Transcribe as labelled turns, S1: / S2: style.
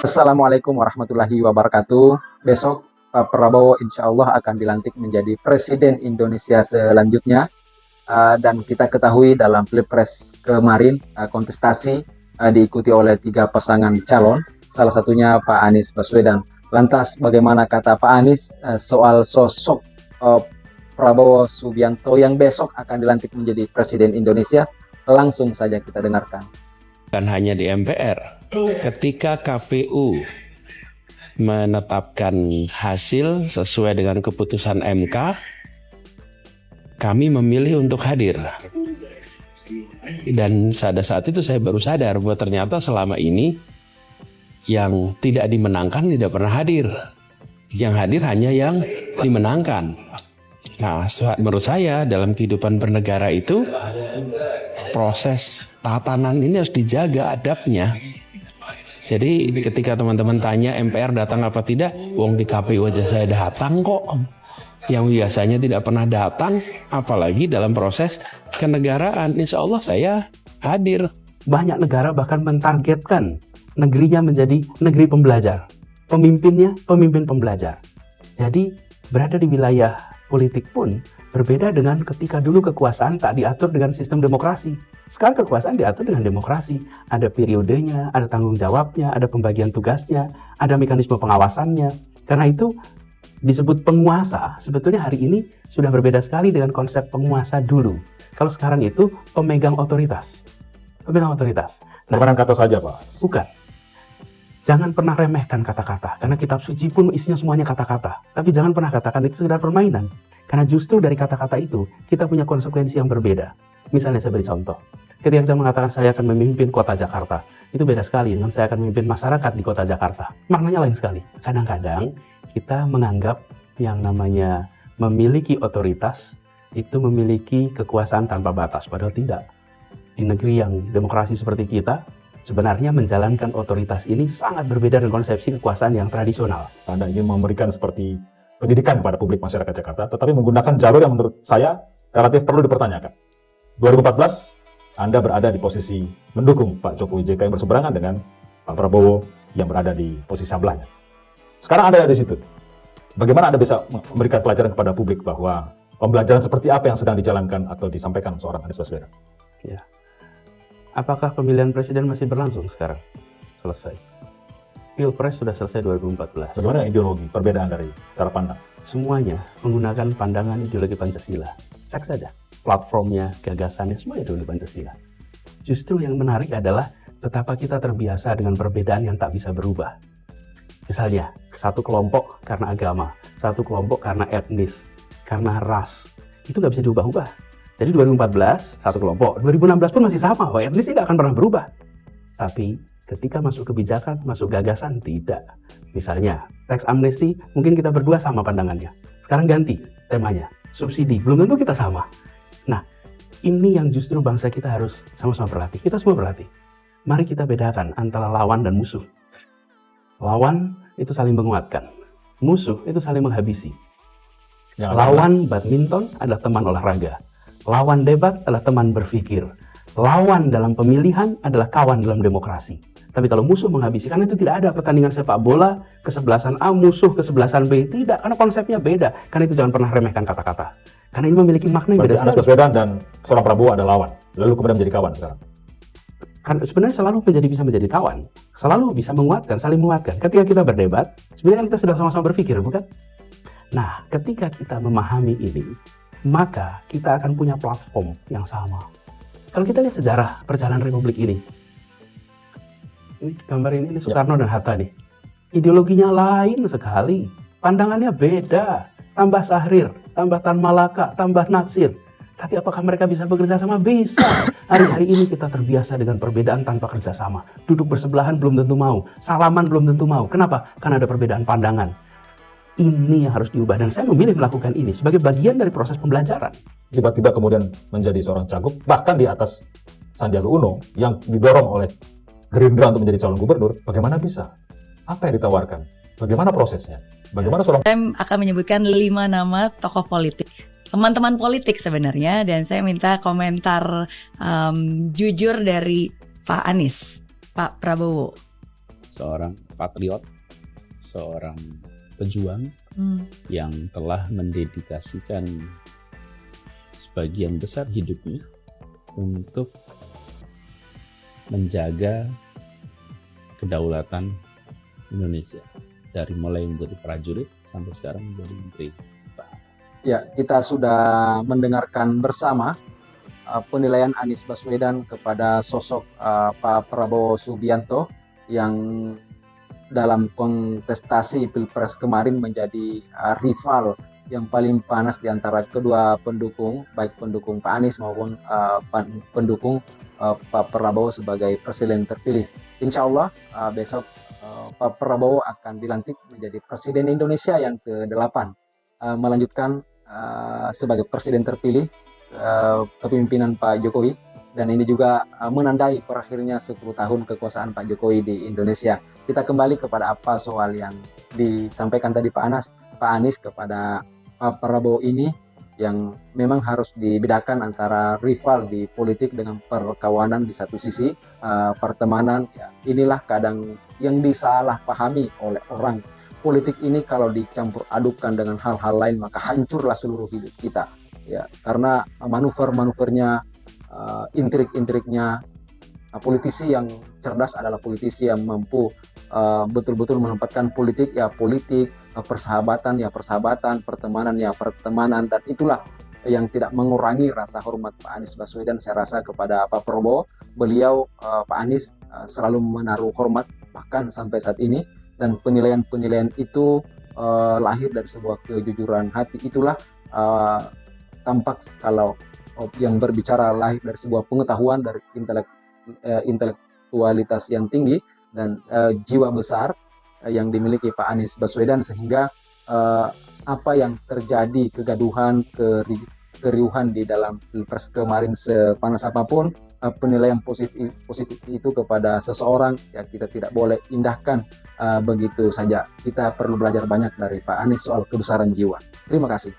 S1: Assalamualaikum warahmatullahi wabarakatuh. Besok Pak Prabowo insya Allah akan dilantik menjadi Presiden Indonesia selanjutnya. Dan kita ketahui dalam Pilpres kemarin kontestasi diikuti oleh 3 pasangan calon, salah satunya Pak Anies Baswedan. Lantas bagaimana kata Pak Anies soal sosok Prabowo Subianto yang besok akan dilantik menjadi Presiden Indonesia? Langsung saja kita dengarkan.
S2: Bukan hanya di MPR, ketika KPU menetapkan hasil sesuai dengan keputusan MK, kami memilih untuk hadir. Dan pada saat itu saya baru sadar bahwa ternyata selama ini yang tidak dimenangkan tidak pernah hadir. Yang hadir hanya yang dimenangkan. Nah, menurut saya dalam kehidupan bernegara itu proses tatanan ini harus dijaga adabnya. Jadi ketika teman-teman tanya MPR datang apa tidak, wong di KPU aja saya datang kok. Yang biasanya tidak pernah datang, apalagi dalam proses kenegaraan, insya Allah saya hadir.
S3: Banyak negara bahkan mentargetkan negerinya menjadi negeri pembelajar. Pemimpinnya pemimpin pembelajar. Jadi berada di wilayah politik pun berbeda dengan ketika dulu kekuasaan tak diatur dengan sistem demokrasi. Sekarang kekuasaan diatur dengan demokrasi. Ada periodenya, ada tanggung jawabnya, ada pembagian tugasnya, ada mekanisme pengawasannya. Karena itu disebut penguasa. Sebetulnya hari ini sudah berbeda sekali dengan konsep penguasa dulu. Kalau sekarang itu pemegang otoritas. Pemegang otoritas.
S4: Bukan kata saja, Pak.
S3: Bukan. Jangan pernah remehkan kata-kata. Karena kitab suci pun isinya semuanya kata-kata. Tapi jangan pernah katakan itu sekedar permainan. Karena justru dari kata-kata itu, kita punya konsekuensi yang berbeda. Misalnya saya beri contoh. Ketika kita mengatakan saya akan memimpin kota Jakarta, itu beda sekali dengan saya akan memimpin masyarakat di kota Jakarta. Maknanya lain sekali. Kadang-kadang kita menganggap yang namanya memiliki otoritas, itu memiliki kekuasaan tanpa batas. Padahal tidak. Di negeri yang demokrasi seperti kita, sebenarnya menjalankan otoritas ini sangat berbeda dengan konsepsi kekuasaan yang tradisional.
S4: Anda ingin memberikan seperti pendidikan kepada publik masyarakat Jakarta, tetapi menggunakan jalur yang menurut saya relatif perlu dipertanyakan. 2014, Anda berada di posisi mendukung Pak Jokowi JK yang berseberangan dengan Pak Prabowo yang berada di posisi sebelahnya. Sekarang Anda ada di situ. Bagaimana Anda bisa memberikan pelajaran kepada publik bahwa pembelajaran seperti apa yang sedang dijalankan atau disampaikan seorang Anies Baswedan?
S3: Ya. Apakah pemilihan presiden masih berlangsung sekarang? Selesai. Pilpres sudah selesai 2014.
S4: Bagaimana ideologi, perbedaan dari cara pandang?
S3: Semuanya menggunakan pandangan ideologi Pancasila. Cek saja. Platformnya, gagasannya, semua ideologi Pancasila. Justru yang menarik adalah betapa kita terbiasa dengan perbedaan yang tak bisa berubah. Misalnya, satu kelompok karena agama, satu kelompok karena etnis, karena ras. Itu nggak bisa diubah-ubah. Jadi 2014, satu kelompok. 2016 pun masih sama. Bahwa etnis ini nggak akan pernah berubah. Tapi ketika masuk kebijakan, masuk gagasan, tidak. Misalnya, teks amnesti, mungkin kita berdua sama pandangannya. Sekarang ganti temanya. Subsidi, belum tentu kita sama. Nah, ini yang justru bangsa kita harus sama-sama berlatih. Kita semua berlatih. Mari kita bedakan antara lawan dan musuh. Lawan itu saling menguatkan. Musuh itu saling menghabisi. Lawan badminton adalah teman olahraga. Lawan debat adalah teman berpikir. Lawan dalam pemilihan adalah kawan dalam demokrasi. Tapi kalau musuh menghabisi, karena itu tidak ada pertandingan sepak bola, kesebelasan A, musuh kesebelasan B. Tidak, karena konsepnya beda. Karena itu jangan pernah remehkan kata-kata. Karena ini memiliki makna yang beda.
S4: Anies Baswedan dan seorang Prabowo ada lawan. Lalu kemudian menjadi kawan sekarang.
S3: Karena sebenarnya selalu bisa menjadi kawan. Selalu bisa menguatkan, saling menguatkan. Ketika kita berdebat, sebenarnya kita sedang sama-sama berpikir, bukan? Nah, ketika kita memahami ini, maka kita akan punya platform yang sama. Kalau kita lihat sejarah perjalanan Republik ini gambar ini Soekarno dan Hatta nih. Ideologinya lain sekali, pandangannya beda, tambah Syahrir, tambah Tan Malaka, tambah Natsir. Tapi apakah mereka bisa bekerja sama? Bisa. Hari-hari ini kita terbiasa dengan perbedaan tanpa kerjasama. Duduk bersebelahan belum tentu mau, salaman belum tentu mau. Kenapa? Karena ada perbedaan pandangan. Ini yang harus diubah, dan saya memilih melakukan ini sebagai bagian dari proses pembelajaran.
S4: Tiba-tiba kemudian menjadi seorang cagup, bahkan di atas Sandiaga Uno yang didorong oleh Gerindra untuk menjadi calon gubernur. Bagaimana bisa? Apa yang ditawarkan? Bagaimana prosesnya? Bagaimana seorang...
S5: Saya akan menyebutkan 5 nama tokoh politik, teman-teman politik sebenarnya, dan saya minta komentar jujur dari Pak Anies, Pak Prabowo.
S2: seorang patriot, seorang pejuang yang telah mendedikasikan sebagian besar hidupnya untuk menjaga kedaulatan Indonesia, dari mulai menjadi prajurit sampai sekarang menjadi menteri.
S1: Ya, kita sudah mendengarkan bersama penilaian Anies Baswedan kepada sosok Pak Prabowo Subianto yang dalam kontestasi Pilpres kemarin menjadi rival yang paling panas di antara kedua pendukung, baik pendukung Pak Anies maupun pendukung Pak Prabowo sebagai presiden terpilih. Insya Allah besok Pak Prabowo akan dilantik menjadi presiden Indonesia yang ke-8, melanjutkan sebagai presiden terpilih kepemimpinan Pak Jokowi, dan ini juga menandai berakhirnya 10 tahun kekuasaan Pak Jokowi di Indonesia. Kita kembali kepada apa soal yang disampaikan tadi Pak Anies kepada Pak Prabowo ini, yang memang harus dibedakan antara rival di politik dengan perkawanan di satu sisi, pertemanan. Ya, inilah kadang yang disalahpahami oleh orang. Politik ini kalau dicampur adukan dengan hal-hal lain maka hancurlah seluruh hidup kita. Ya, karena manuver-manuvernya, intrik-intriknya, politisi yang cerdas adalah politisi yang mampu betul-betul menempatkan politik ya politik, persahabatan ya persahabatan, pertemanan ya pertemanan, dan itulah yang tidak mengurangi rasa hormat Pak Anies Baswedan. Saya rasa kepada Pak Prabowo, beliau Pak Anies selalu menaruh hormat bahkan sampai saat ini, dan penilaian-penilaian itu lahir dari sebuah kejujuran hati. Itulah tampak kalau yang berbicara lahir dari sebuah pengetahuan, dari intelektualitas yang tinggi dan jiwa besar yang dimiliki Pak Anies Baswedan, sehingga apa yang terjadi, kegaduhan, keriuhan di dalam Pilpres kemarin sepanas apapun, penilaian positif itu kepada seseorang ya kita tidak boleh indahkan begitu saja. Kita perlu belajar banyak dari Pak Anies soal kebesaran jiwa. Terima kasih.